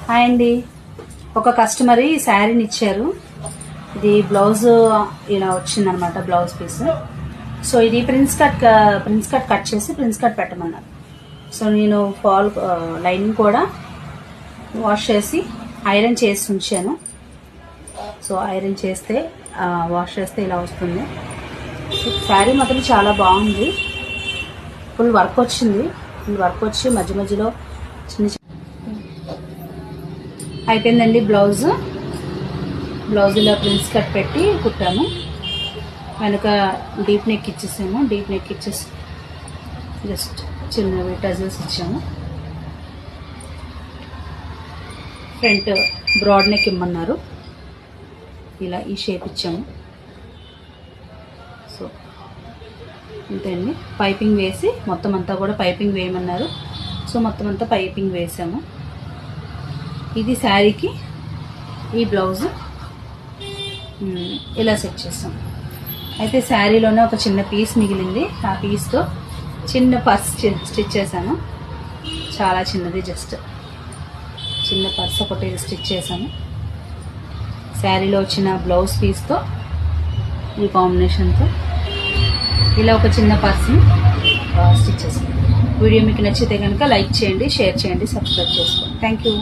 Hi అండి. ఒక customer ఈ శారీని ఇచ్చారు. ఇది బ్లౌజ్ ఇలా వచ్చిందనమాట, బ్లౌజ్ పీస్. సో ఇది ప్రిన్స్ కట్ కట్ చేసి ప్రిన్స్ కట్ పెట్టమన్నారు. సో నేను లైనింగ్ కూడా వాష్ చేసి ఐరన్ చేసి ఉంచాను. సో ఐరన్ చేస్తే వాష్ చేస్తే ఇలా వస్తుంది. శారీ మాత్రం చాలా బాగుంది. ఫుల్ వర్క్ వచ్చింది. ఫుల్ వర్క్ వచ్చి మధ్య మధ్యలో చిన్న అయిపోయిందండి. బ్లౌజ్లో ప్రిన్స్ కట్ పెట్టి కుట్టాము. వెనక డీప్ నెక్ ఇచ్చేసాము. డీప్ నెక్ ఇచ్చేసి జస్ట్ చిన్నవి టజల్స్ ఇచ్చాము. ఫ్రంట్ బ్రాడ్ నెక్ ఇమ్మన్నారు. ఇలా ఈ షేప్ ఇచ్చాము. సో అంతే అండి. పైపింగ్ వేసి మొత్తం అంతా కూడా పైపింగ్ వేయమన్నారు. సో మొత్తం అంతా పైపింగ్ వేసాము. ఇది శారీకి ఈ బ్లౌజ్ ఇలా సెట్ చేస్తాం. అయితే శారీలోనే ఒక చిన్న పీస్ మిగిలింది. ఆ పీస్తో చిన్న పర్స్ స్టిచ్ చేశాను. చాలా చిన్నది, జస్ట్ చిన్న పర్స్ ఒకటి స్టిచ్ చేశాను. శారీలో వచ్చిన బ్లౌజ్ పీస్తో ఈ కాంబినేషన్తో ఇలా ఒక చిన్న పర్స్ని స్టిచ్ చేశాను. వీడియో మీకు నచ్చితే కనుక లైక్ చేయండి, షేర్ చేయండి, సబ్స్క్రైబ్ చేసుకోండి. Thank you.